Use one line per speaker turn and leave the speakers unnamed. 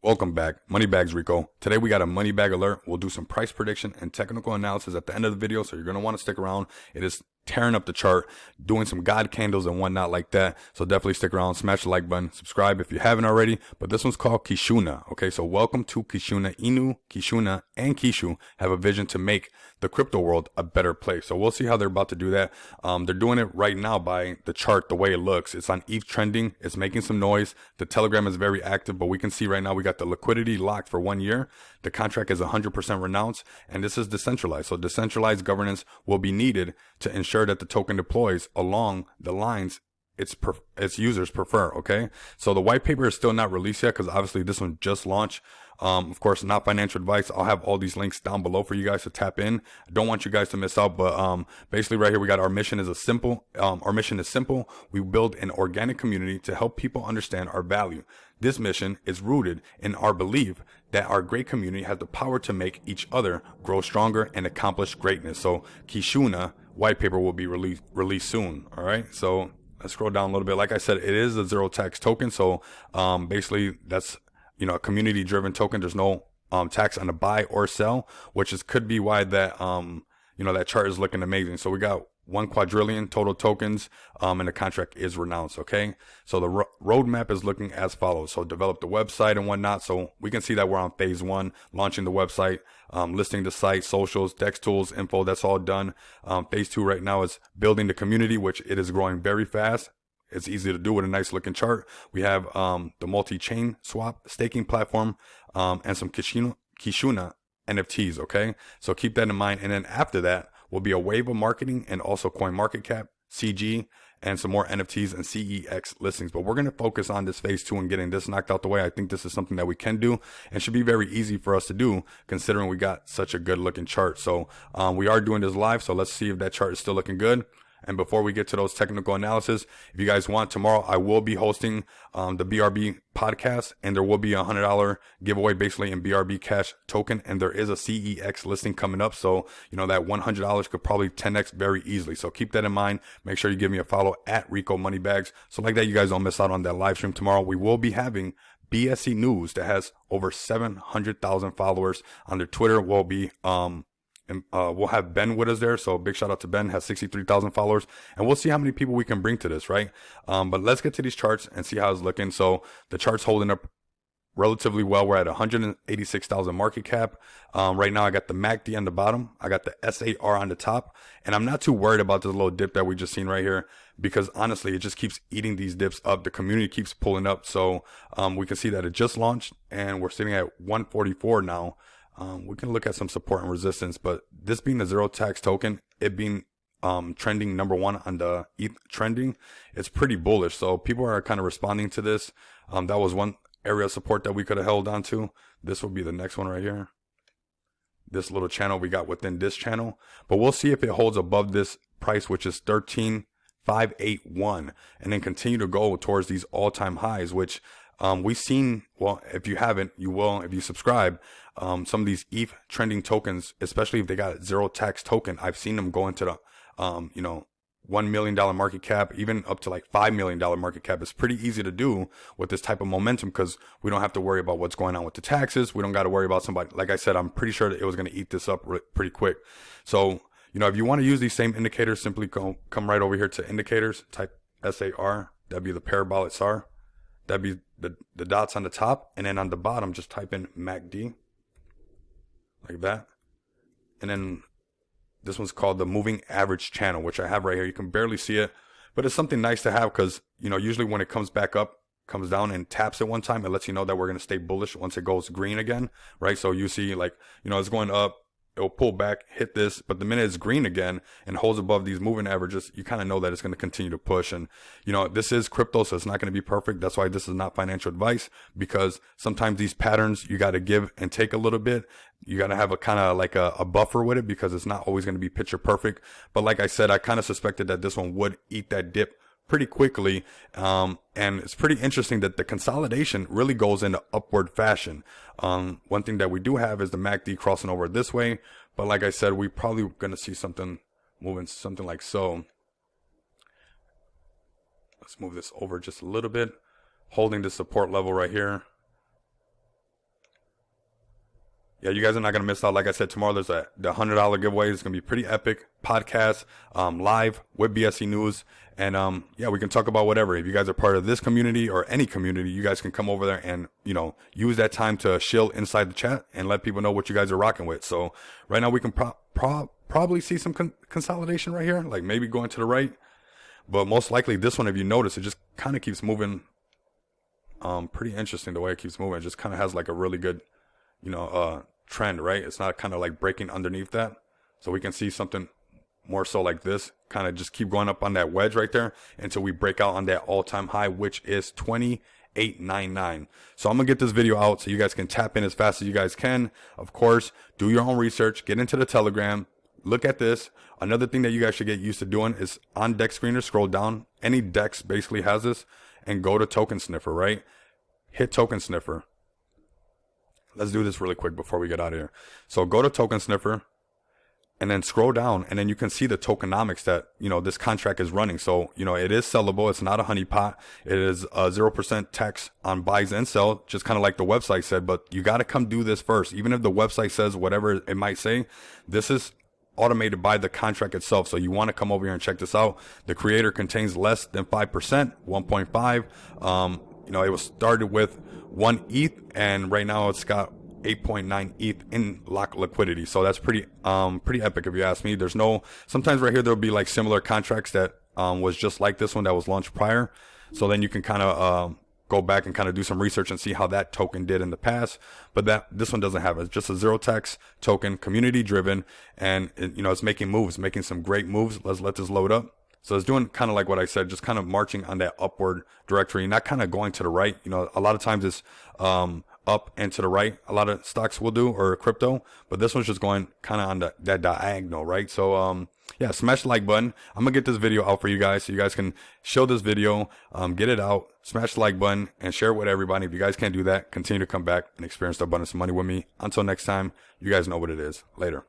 Welcome back. Moneybags Rico. Today we got a money bag alert. We'll do some price prediction and technical analysis at the end of the video, so you're going to want to stick around. It is tearing up the chart, doing some god candles and whatnot like that. So definitely stick around, smash the like button, subscribe if you haven't already. But this one's called Kishuna. Okay, so welcome to Kishuna Inu. Kishuna and Kishu have a vision to make the crypto world a better place. So we'll see how they're about to do that. They're doing it right now by the chart, the way it looks. It's on ETH trending. It's making some noise. The Telegram is very active, but we can see right now we got the liquidity locked for 1 year. The contract is 100% renounced, and this is decentralized. So decentralized governance will be needed to ensure that the token deploys along the lines its users prefer. Okay, so the white paper is still not released yet because obviously this one just launched. Of course, not financial advice. I'll have all these links down below for you guys to tap in. I don't want you guys to miss out, but basically right here we got our mission is simple. We build an organic community to help people understand our value. This mission is rooted in our belief that our great community has the power to make each other grow stronger and accomplish greatness. So Kishuna white paper will be released soon. All right, so let's scroll down a little bit. Like I said, it is a zero tax token. So basically that's, a community driven token. There's no tax on the buy or sell, which could be why that, that chart is looking amazing. So we got 1 quadrillion total tokens, and the contract is renounced. Okay, so the roadmap is looking as follows. So develop the website and whatnot. So we can see that we're on phase 1, launching the website, listing the site, socials, dex tools, info. That's all done. Phase 2 right now is building the community, which it is growing very fast. It's easy to do with a nice looking chart. We have the multi-chain swap staking platform, and some Kishuna NFTs. Okay, so keep that in mind. And then after that will be a wave of marketing and also CoinMarketCap, CG, and some more NFTs and CEX listings. But we're going to focus on this phase 2 and getting this knocked out the way. I think this is something that we can do and should be very easy for us to do considering we got such a good looking chart. So we are doing this live. So let's see if that chart is still looking good. And before we get to those technical analysis, if you guys want, tomorrow I will be hosting the BRB podcast, and there will be a $100 giveaway basically in BRB Cash token, and there is a CEX listing coming up. So that $100 could probably 10x very easily. So keep that in mind. Make sure you give me a follow at Rico Moneybags. So like that, you guys don't miss out on that live stream tomorrow. We will be having BSC News that has over 700,000 followers on their Twitter. Will be and we'll have Ben with us there. So big shout out to Ben, has 63,000 followers, and we'll see how many people we can bring to this, right? But let's get to these charts and see how it's looking. So the chart's holding up relatively well. We're at 186,000 market cap. Right now I got the MACD on the bottom. I got the SAR on the top, and I'm not too worried about this little dip that we just seen right here, because honestly, it just keeps eating these dips up. The community keeps pulling up. So we can see that it just launched and we're sitting at 144 now. We can look at some support and resistance, but this being a zero tax token, it being trending number 1 on the ETH trending, it's pretty bullish. So people are kind of responding to this. That was one area of support that we could have held on to. This will be the next one right here. This little channel we got within this channel, but we'll see if it holds above this price, which is 13,581, and then continue to go towards these all-time highs, which we've seen. Well, if you haven't, you will if you subscribe. Some of these ETH trending tokens, especially if they got a zero tax token, I've seen them go into the $1 million market cap, even up to like $5 million market cap. It's pretty easy to do with this type of momentum because we don't have to worry about what's going on with the taxes. We don't got to worry about somebody. Like I said, I'm pretty sure that it was going to eat this up pretty quick. So if you want to use these same indicators, simply come right over here to indicators, type SAR. That'd be the parabolic SAR. That'd be the dots on the top, and then on the bottom, just type in MACD, like that. And then this one's called the moving average channel, which I have right here. You can barely see it, but it's something nice to have because, usually when it comes back up, comes down and taps at one time, it lets you know that we're going to stay bullish once it goes green again, right? So you see it's going up. It'll pull back, hit this, but the minute it's green again and holds above these moving averages, you kind of know that it's going to continue to push. And, this is crypto, so it's not going to be perfect. That's why this is not financial advice, because sometimes these patterns, you got to give and take a little bit. You got to have a kind of like a buffer with it because it's not always going to be picture perfect. But like I said, I kind of suspected that this one would eat that dip pretty quickly. And it's pretty interesting that the consolidation really goes into upward fashion. One thing that we do have is the MACD crossing over this way, but like I said, we probably going to see something moving something like so. Let's move this over just a little bit, holding the support level right here. Yeah, you guys are not going to miss out. Like I said, tomorrow there's the $100 giveaway. It's going to be pretty epic podcast, live with BSC News. And, yeah, we can talk about whatever. If you guys are part of this community or any community, you guys can come over there and, you know, use that time to shill inside the chat and let people know what you guys are rocking with. So right now we can probably see some consolidation right here, like maybe going to the right. But most likely this one, if you notice, it just kind of keeps moving. Pretty interesting the way it keeps moving. It just kind of has like a really good, you know, trend, right? It's not kind of like breaking underneath that. So we can see something more so like this, kind of just keep going up on that wedge right there until we break out on that all-time high, which is 28.99. So I'm gonna get this video out so you guys can tap in as fast as you guys can. Of course, do your own research, get into the Telegram, look at this. Another thing that you guys should get used to doing is on Dex Screener, scroll down. Any Dex basically has this, and go to Token Sniffer, right? Hit Token Sniffer. Let's do this really quick before we get out of here. So go to Token Sniffer and then scroll down, and then you can see the tokenomics that, you know, this contract is running. So, you know, it is sellable. It's not a honeypot. It is 0% tax on buys and sell, just kind of like the website said, but you got to come do this first. Even if the website says whatever it might say, this is automated by the contract itself. So you want to come over here and check this out. The creator contains less than 5%, 1.5. You know, it was started with 1 ETH, and right now it's got 8.9 ETH in lock liquidity. So that's pretty epic if you ask me. There's no, sometimes right here there'll be like similar contracts that was just like this one that was launched prior. So then you can kind of go back and kind of do some research and see how that token did in the past. But this one doesn't have it. It's just a zero tax token, community driven, and you know, it's making moves, making some great moves. Let's let this load up. So it's doing kind of like what I said, just kind of marching on that upward directory, not kind of going to the right. You know, a lot of times it's up and to the right. A lot of stocks will do, or crypto, but this one's just going kind of on that diagonal, right? So yeah, smash the like button. I'm gonna get this video out for you guys so you guys can show this video, get it out, smash the like button, and share it with everybody. If you guys can't do that, continue to come back and experience the abundance of money with me. Until next time, you guys know what it is. Later.